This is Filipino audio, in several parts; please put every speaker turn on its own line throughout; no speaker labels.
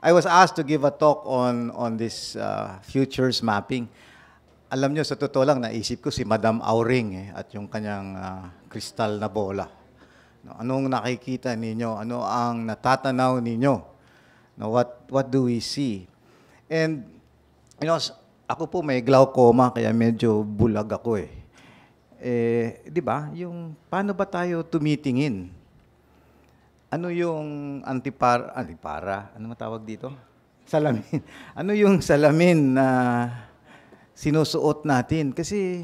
I was asked to give a talk on this futures mapping. Alam nyo, sa totoo lang, naisip ko si Madam Auring at yung kanyang kristal na bola. No, anong nakikita ninyo? Ano ang natatanaw ninyo? No, what do we see? And, you know, ako po may glaucoma, kaya medyo bulag ako eh. Di ba? Yung, paano ba tayo tumitingin? Ano yung antipara, ano matawag dito? Salamin. Ano yung salamin na sinusuot natin? Kasi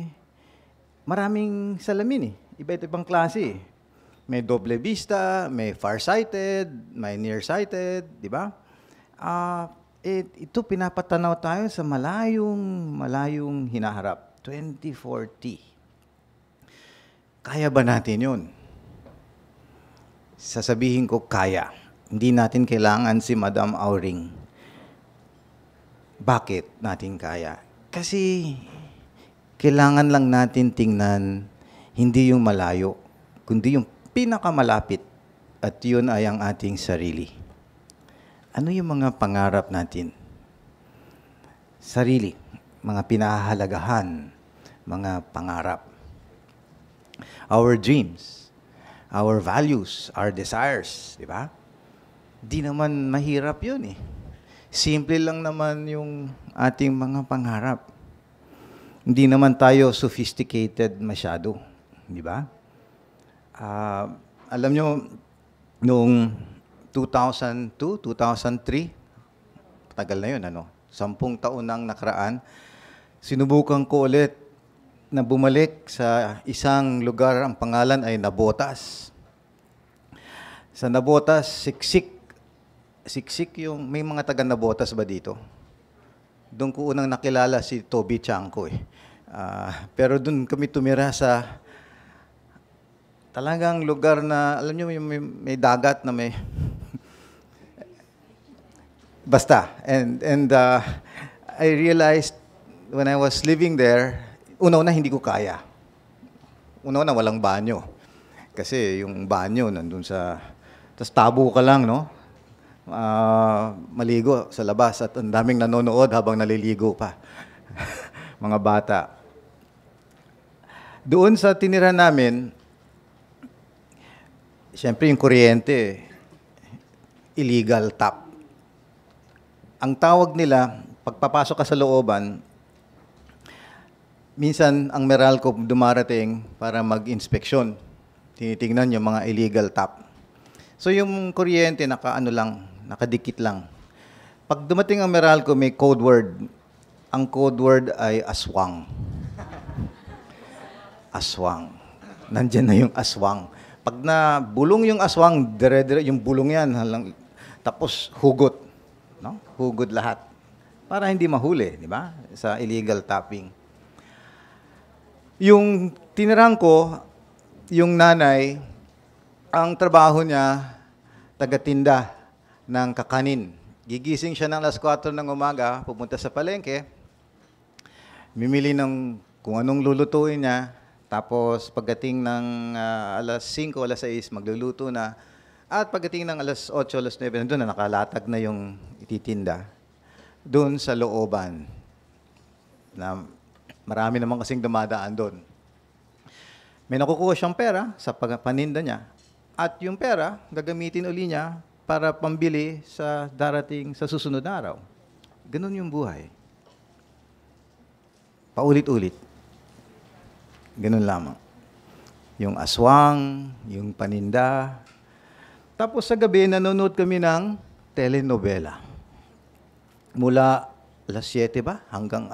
maraming salamin eh. Iba-ibang klase eh. May doble vista, may farsighted, may nearsighted, di ba? Ito pinapatanaw tayo sa malayong hinaharap. 2040. Kaya ba natin yun? Sasabihin ko, kaya. Hindi natin kailangan si Madam Auring. Bakit natin kaya? Kasi kailangan lang natin tingnan hindi yung malayo, kundi yung pinakamalapit. At yun ay ang ating sarili. Ano yung mga pangarap natin? Sarili, mga pinahahalagahan, mga pangarap. Our dreams. Our values, our desires, di ba? Di naman mahirap yun eh. Simple lang naman yung ating mga pangarap. Hindi naman tayo sophisticated masyado, di ba? Alam nyo, noong 2002, 2003, tagal na yun, 10 taon nang nakaraan, sinubukan ko ulit na bumalik sa isang lugar, ang pangalan ay Nabotas. Sa Nabotas, siksik yung, may mga taga Nabotas ba dito? Doon ko unang nakilala si Toby Chanko eh. Pero doon kami tumira sa talagang lugar na, alam nyo, may dagat na may... Basta. And I realized when I was living there, una hindi ko kaya. Una walang banyo. Kasi yung banyo nandun sa... Tapos tabo ka lang, no? Maligo sa labas at ang daming nanonood habang naliligo pa. Mga bata. Doon sa tinira namin, siyempre yung kuryente, illegal tap. Ang tawag nila, pagpapasok ka sa looban, minsan, ang Meralco dumarating para mag-inspeksyon. Tinitingnan yung mga illegal tap. So, yung kuryente, nakadikit lang. Pag dumating ang Meralco, may code word. Ang code word ay aswang. Aswang. Nandyan na yung aswang. Pag nabulong yung aswang, dire-dire yung bulong yan. Tapos, hugot. No? Hugot lahat. Para hindi mahuli, di ba? Sa illegal tapping. Yung tinirang ko, yung nanay, ang trabaho niya, tagatinda ng kakanin. Gigising siya ng alas 4 ng umaga, pupunta sa palengke, mimili ng kung anong lulutuin niya, tapos pagdating ng alas 5, alas 6, magluluto na, at pagdating ng alas 8, alas 9, doon na nakalatag na yung ititinda, doon sa looban, na marami naman kasing dumadaan doon. May nakukuha siyang pera sa paninda niya. At yung pera, gagamitin uli niya para pambili sa darating sa susunod na araw. Ganun yung buhay. Paulit-ulit. Ganun lamang. Yung aswang, yung paninda. Tapos sa gabi, nanonood kami ng telenovela. Mula alas 7 ba? Hanggang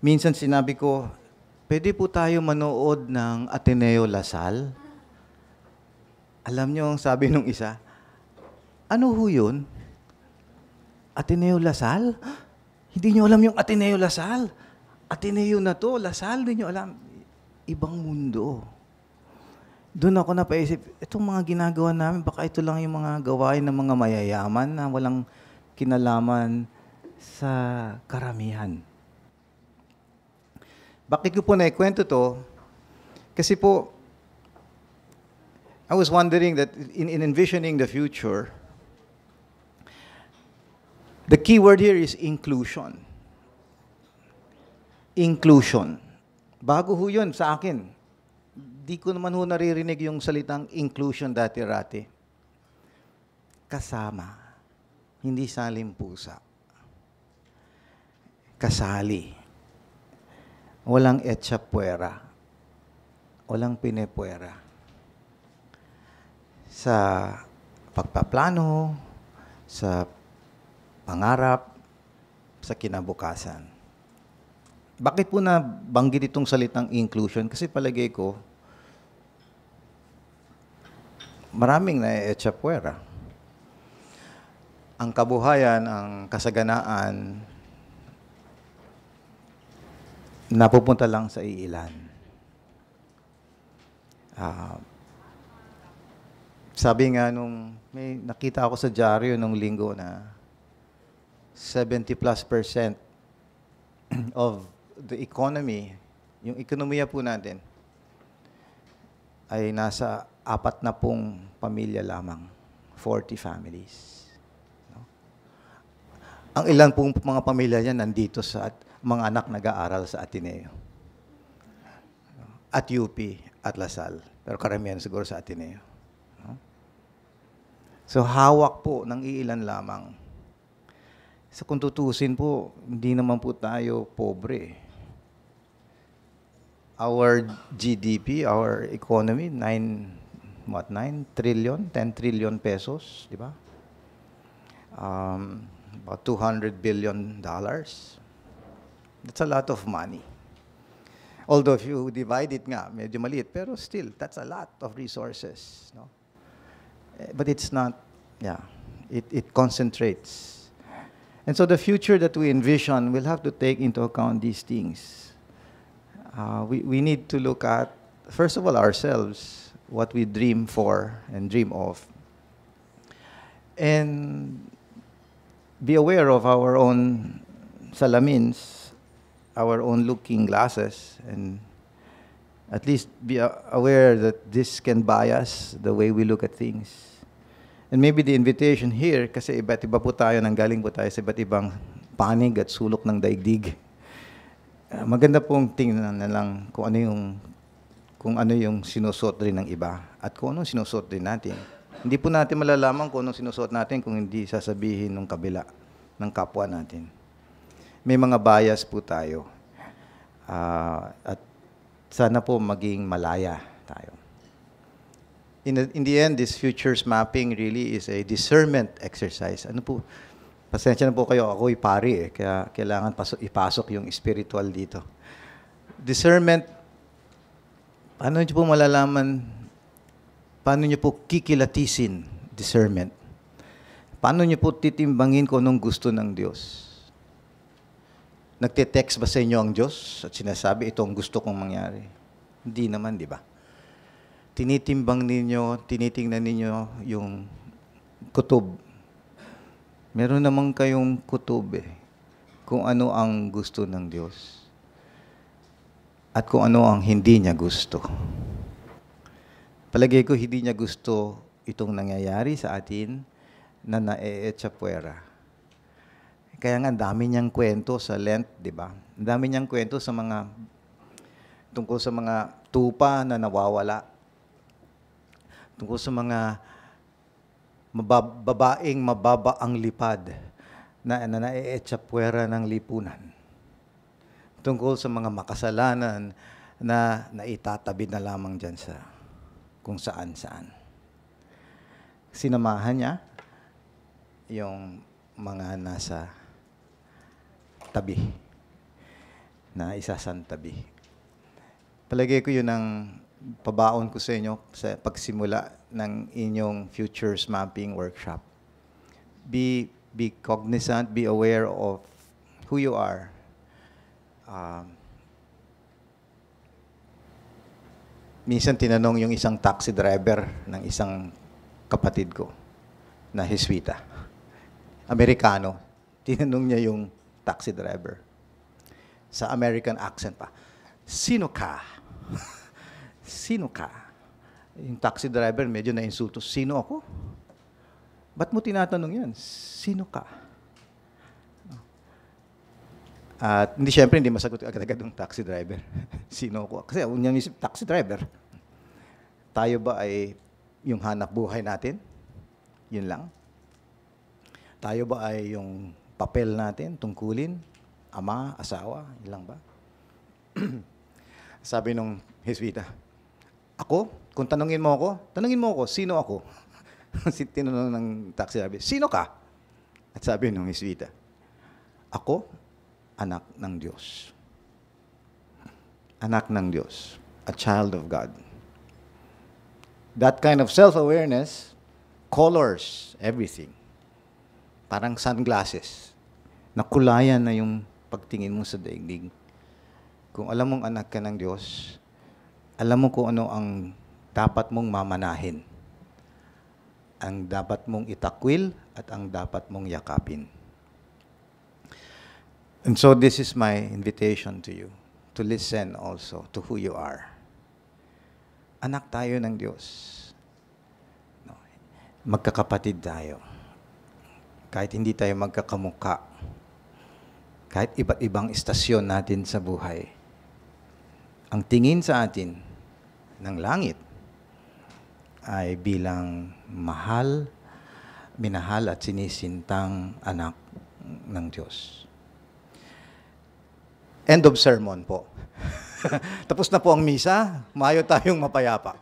minsan sinabi ko, pwede po tayo manood ng Ateneo Lasal? Alam niyo ang sabi nung isa, ano ho yun? Ateneo Lasal? Hindi niyo alam yung Ateneo Lasal? Ateneo na to, Lasal, hindi niyo alam. Ibang mundo. Doon ako napaisip, itong mga ginagawa namin, baka ito lang yung mga gawain ng mga mayayaman na walang kinalaman sa karamihan. Bakit ko po naikwento to? Kasi po, I was wondering that in envisioning the future, The key word here is inclusion. Inclusion. Bago ho yun sa akin. Di ko naman ho naririnig yung salitang inclusion dati-rati. Kasama. Hindi salimpusa. Kasali. Walang etsapuera. Walang pinepuera. Sa pagpaplano, sa pangarap, sa kinabukasan. Bakit po na banggit itong salitang inclusion? Kasi palagay ko, maraming na-etsapuera. Ang kabuhayan, ang kasaganaan, napupunta lang sa iilan. Sabi nga nung, may nakita ako sa dyaryo nung linggo na 70+% of the economy, yung ekonomiya po natin, ay nasa 40 pamilya lamang, 40 families. No? Ang ilan pong mga pamilya yan nandito sa mga anak nag-aaral sa Ateneo. At UP, at Lasal. Pero karamihan siguro sa Ateneo. No? So hawak po ng iilan lamang. So kung tutusin po, hindi naman po tayo pobre. Our GDP, our economy, 9 trillion, 10 trillion pesos, di ba? About $200 billion. That's a lot of money. Although if you divide it nga, medyo maliit, pero still, that's a lot of resources. No? But it's not, yeah, it concentrates. And so the future that we envision will have to take into account these things. We need to look at, first of all, ourselves, what we dream for and dream of, and be aware of our own salamins, our own looking glasses, and at least be aware that this can bias the way we look at things. And maybe the invitation here, kasi iba't iba po tayo, nanggaling po tayo sa iba't ibang panig at sulok ng daigdig. Maganda pong tingnan na lang kung ano yung sinusuot rin ng iba at kung ano sinusuot din natin. Hindi po natin malalaman kung ano sinusuot natin kung hindi sasabihin ng kabila, ng kapwa natin. May mga bias po tayo. At sana po maging malaya tayo. In the end, this futures mapping really is a discernment exercise. Ano po? Pasensya na po kayo, ako'y pari kaya kailangan ipasok yung spiritual dito. Discernment, paano niyo po malalaman, paano niyo po kikilatisin discernment? Paano niyo po titimbangin kung anong gusto ng Diyos? Nagte-text ba sa inyo ang Diyos at sinasabi, ito ang gusto kong mangyari? Hindi naman, di ba? Tinitimbang ninyo, tinitingnan ninyo yung kutub. Meron naman kayong kutub kung ano ang gusto ng Diyos at kung ano ang hindi niya gusto. Palagay ko, hindi niya gusto itong nangyayari sa atin na nae-etsapuera. Kaya nga, dami niyang kwento sa Lent, di ba? Dami niyang kwento sa tungkol sa mga tupa na nawawala. Tungkol sa mga babaeng mababa ang lipad na nae-etsapuera ng lipunan. Tungkol sa mga makasalanan na naitatabi na lamang dyan sa kung saan-saan. Sinamahan niya yung mga nasa tabi, na isasantabi. Palagay ko yun ang pabaon ko sa inyo sa pagsimula ng inyong futures mapping workshop. Be cognizant, be aware of who you are. Minsan tinanong yung isang taxi driver ng isang kapatid ko na Heswita. Amerikano. Tinanong niya yung taxi driver. Sa American accent pa. Sino ka? Sino ka? Yung taxi driver medyo na-insulto. Sino ako? Ba't mo tinatanong yan? Sino ka? At hindi, syempre, hindi masagot agad-agad ng taxi driver. Sino ako? Kasi unyang isip, taxi driver. Tayo ba ay yung hanap buhay natin? Yun lang. Tayo ba ay yung papel natin, tungkulin? Ama, asawa, yun lang ba? Sabi nung Heswita, ako? Kung tanungin mo ako, sino ako? Tinanong ng taxi driver, sino ka? At sabi nung Heswita, ako, anak ng Diyos. Anak ng Diyos. A child of God. That kind of self-awareness colors everything. Parang sunglasses. Nakulayan na yung pagtingin mo sa daigdig. Kung alam mong anak ka ng Diyos, alam mo kung ano ang dapat mong mamanahin. Ang dapat mong itakwil at ang dapat mong yakapin. And so this is my invitation to you, to listen also to who you are. Anak tayo ng Diyos. No. Magkakapatid tayo. Kahit hindi tayo magkakamuka, kahit iba't ibang istasyon natin sa buhay, ang tingin sa atin ng langit ay bilang mahal, minahal at sinisintang anak ng Diyos. End of sermon po. Tapos na po ang misa. Mayo tayong mapayapa.